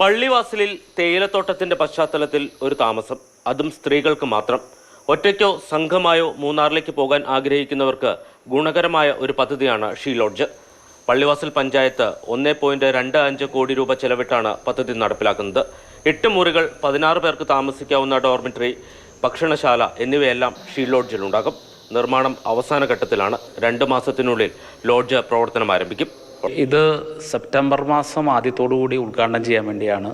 പള്ളിവാസലിൽ തേയിലത്തോട്ടത്തിന്റെ പശ്ചാത്തലത്തിൽ ഒരു താമസം, അതും സ്ത്രീകൾക്ക് മാത്രം. ഒറ്റയ്ക്കോ സംഘമായോ മൂന്നാറിലേക്ക് പോകാൻ ആഗ്രഹിക്കുന്നവർക്ക് ഗുണകരമായ ഒരു പദ്ധതിയാണ് ഷീ ലോഡ്ജ്. പള്ളിവാസൽ പഞ്ചായത്ത് 1.25 കോടി രൂപ ചെലവിട്ടാണ് പദ്ധതി നടപ്പിലാക്കുന്നത്. 8 മുറികൾ, 16 പേർക്ക് താമസിക്കാവുന്ന ഡോർമിറ്ററി, ഭക്ഷണശാല എന്നിവയെല്ലാം ഷീ ലോഡ്ജിലുണ്ടാകും. നിർമ്മാണം അവസാന ഘട്ടത്തിലാണ്. 2 മാസത്തിനുള്ളിൽ ലോഡ്ജ് പ്രവർത്തനം ആരംഭിക്കും. ഇത് സെപ്റ്റംബർ മാസം ആദ്യത്തോടുകൂടി ഉദ്ഘാടനം ചെയ്യാൻ വേണ്ടിയാണ്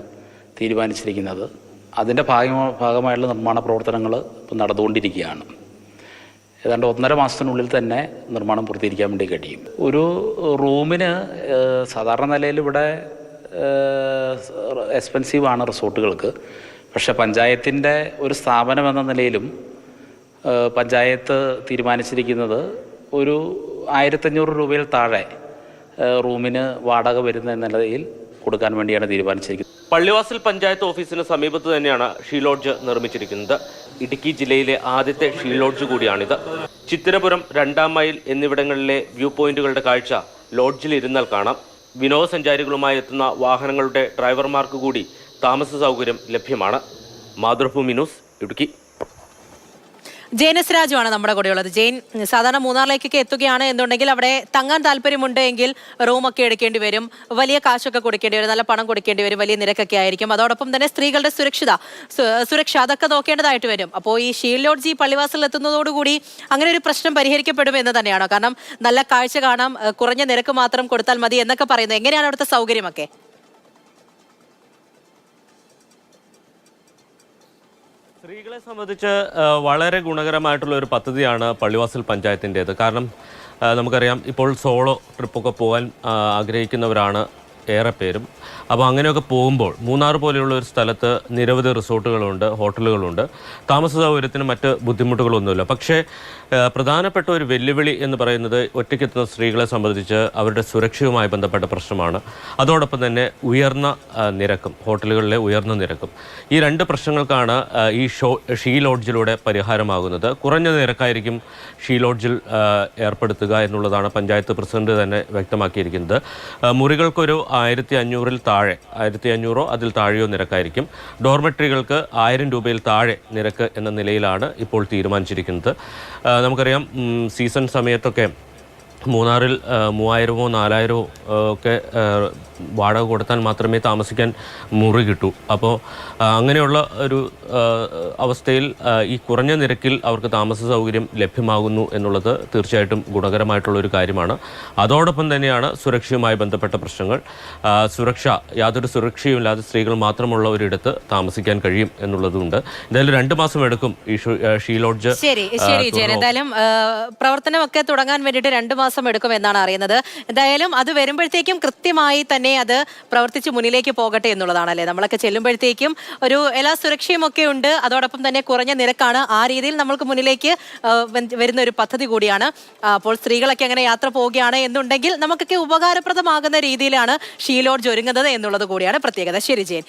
തീരുമാനിച്ചിരിക്കുന്നത്. അതിൻ്റെ ഭാഗമായുള്ള നിർമ്മാണ പ്രവർത്തനങ്ങൾ ഇപ്പോൾ നടന്നുകൊണ്ടിരിക്കുകയാണ്. ഏതാണ്ട് 1.5 മാസത്തിനുള്ളിൽ തന്നെ നിർമ്മാണം പൂർത്തീകരിക്കാൻ വേണ്ടി കഴിയും. ഒരു റൂമിന് സാധാരണ നിലയിൽ ഇവിടെ എക്സ്പെൻസീവാണ് റിസോർട്ടുകൾക്ക്. പക്ഷേ പഞ്ചായത്തിൻ്റെ ഒരു സ്ഥാപനം എന്ന നിലയിലും പഞ്ചായത്ത് തീരുമാനിച്ചിരിക്കുന്നത് ഒരു 1500 രൂപയിൽ താഴെ റൂമിന് വാടക വരുന്ന നിലയിൽ കൊടുക്കാൻ വേണ്ടിയാണ് തീരുമാനിച്ചിരിക്കുന്നത്. പള്ളിവാസൽ പഞ്ചായത്ത് ഓഫീസിന് സമീപത്ത് തന്നെയാണ് ഷീ ലോഡ്ജ് നിർമ്മിച്ചിരിക്കുന്നത്. ഇടുക്കി ജില്ലയിലെ ആദ്യത്തെ ഷീ ലോഡ്ജ് കൂടിയാണിത്. ചിത്തിരപുരം, 2 മൈൽ എന്നിവിടങ്ങളിലെ വ്യൂ പോയിന്റുകളുടെ കാഴ്ച ലോഡ്ജിൽ ഇരുന്നാൽ കാണാം. വിനോദസഞ്ചാരികളുമായി എത്തുന്ന വാഹനങ്ങളുടെ ഡ്രൈവർമാർക്ക് കൂടി താമസ സൗകര്യം ലഭ്യമാണ്. മാതൃഭൂമി ന്യൂസ്, ഇടുക്കി. ജെയിൻ എസ് രാജുവാണ് നമ്മുടെ കൂടെയുള്ളത്. ജെയിൻ, സാധാരണ മൂന്നാറിലേക്കൊക്കെ എത്തുകയാണ് എന്നുണ്ടെങ്കിൽ അവിടെ തങ്ങാൻ താല്പര്യമുണ്ട് എങ്കിൽ റൂമൊക്കെ എടുക്കേണ്ടി വരും, വലിയ കാശൊക്കെ കൊടുക്കേണ്ടി വരും, നല്ല പണം കൊടുക്കേണ്ടി വരും, വലിയ നിരക്കൊക്കെ ആയിരിക്കും. അതോടൊപ്പം തന്നെ സ്ത്രീകളുടെ സുരക്ഷ അതൊക്കെ നോക്കേണ്ടതായിട്ട് വരും. അപ്പോൾ ഈ ഷീ ലോഡ്ജ് പള്ളിവാസലിൽ എത്തുന്നതോടുകൂടി അങ്ങനെ ഒരു പ്രശ്നം പരിഹരിക്കപ്പെടും എന്ന് തന്നെയാണോ? കാരണം നല്ല കാഴ്ച കാണാം, കുറഞ്ഞ നിരക്ക് മാത്രം കൊടുത്താൽ മതി എന്നൊക്കെ പറയുന്നത്. എങ്ങനെയാണ് അവിടുത്തെ സൗകര്യമൊക്കെ? സ്ത്രീകളെ സംബന്ധിച്ച് വളരെ ഗുണകരമായിട്ടുള്ള ഒരു പദ്ധതിയാണ് പള്ളിവാസൽ പഞ്ചായത്തിൻ്റേത്. കാരണം നമുക്കറിയാം, ഇപ്പോൾ സോളോ ട്രിപ്പൊക്കെ പോകാൻ ആഗ്രഹിക്കുന്നവരാണ് ഏറെ പേരും. അപ്പോൾ അങ്ങനെയൊക്കെ പോകുമ്പോൾ മൂന്നാർ പോലെയുള്ള ഒരു സ്ഥലത്ത് നിരവധി റിസോർട്ടുകളുണ്ട്, ഹോട്ടലുകളുണ്ട്. താമസ സൗകര്യത്തിന് മറ്റ് ബുദ്ധിമുട്ടുകളൊന്നുമില്ല. പക്ഷേ പ്രധാനപ്പെട്ട ഒരു വെല്ലുവിളി എന്ന് പറയുന്നത് ഒറ്റയ്ക്കെത്തുന്ന സ്ത്രീകളെ സംബന്ധിച്ച് അവരുടെ സുരക്ഷയുമായി ബന്ധപ്പെട്ട പ്രശ്നമാണ്. അതോടൊപ്പം തന്നെ ഉയർന്ന നിരക്കും, ഹോട്ടലുകളിലെ ഉയർന്ന നിരക്കും. ഈ 2 പ്രശ്നങ്ങൾക്കാണ് ഈ ഷീ ലോഡ്ജിലൂടെ പരിഹാരമാകുന്നത്. കുറഞ്ഞ നിരക്കായിരിക്കും ഷീ ലോഡ്ജിൽ ഏർപ്പെടുത്തുക എന്നുള്ളതാണ് പഞ്ചായത്ത് പ്രസിഡന്റ് തന്നെ വ്യക്തമാക്കിയിരിക്കുന്നത്. മുറികൾക്കൊരു 1500-ൽ താഴെ, 1500-ഓ അതിൽ താഴെയോ നിരക്കായിരിക്കും. ഡോർമെട്രികൾക്ക് 1000 രൂപയിൽ താഴെ നിരക്ക് എന്ന നിലയിലാണ് ഇപ്പോൾ തീരുമാനിച്ചിരിക്കുന്നത്. നമുക്കറിയാം, സീസൺ സമയത്തൊക്കെ മൂന്നാറിൽ 3000-ഓ 4000-ഓ ഒക്കെ വാടക കൊടുത്താൽ മാത്രമേ താമസിക്കാൻ മുറി കിട്ടൂ. അപ്പോൾ അങ്ങനെയുള്ള ഒരു അവസ്ഥയിൽ ഈ കുറഞ്ഞ നിരക്കിൽ അവർക്ക് താമസ സൗകര്യം ലഭ്യമാകുന്നു എന്നുള്ളത് തീർച്ചയായിട്ടും ഗുണകരമായിട്ടുള്ള ഒരു കാര്യമാണ്. അതോടൊപ്പം തന്നെയാണ് സുരക്ഷയുമായി ബന്ധപ്പെട്ട പ്രശ്നങ്ങൾ. യാതൊരു സുരക്ഷയുമില്ലാതെ സ്ത്രീകൾ മാത്രമുള്ള ഒരിടത്ത് താമസിക്കാൻ കഴിയും എന്നുള്ളതുകൊണ്ട് എന്തായാലും 2 മാസം എടുക്കും ഈ ഷീ ലോഡ്ജ്. ശരി ജയൻ, എന്തായാലും പ്രവർത്തനമൊക്കെ തുടങ്ങാൻ വേണ്ടിയിട്ട് 2 മാസം എടുക്കും എന്നാണ് അറിയുന്നത്. എന്തായാലും അത് വരുമ്പോഴത്തേക്കും കൃത്യമായി തന്നെ അത് പ്രവർത്തിച്ച് മുന്നിലേക്ക് പോകട്ടെ എന്നുള്ളതാണല്ലേ. നമ്മളൊക്കെ ചെല്ലുമ്പോഴത്തേക്കും ഒരു എല്ലാ സുരക്ഷയും ഒക്കെ ഉണ്ട്, അതോടൊപ്പം തന്നെ കുറഞ്ഞ നിരക്കാണ്. ആ രീതിയിൽ നമ്മൾക്ക് മുന്നിലേക്ക് വരുന്ന ഒരു പദ്ധതി കൂടിയാണ്. അപ്പോൾ സ്ത്രീകളൊക്കെ അങ്ങനെ യാത്ര പോവുകയാണ് എന്നുണ്ടെങ്കിൽ നമുക്കൊക്കെ ഉപകാരപ്രദമാകുന്ന രീതിയിലാണ് ഷീ ലോഡ്ജ് ഒരുങ്ങുന്നത് എന്നുള്ളത് കൂടിയാണ് പ്രത്യേകത. ശരി ജയൻ.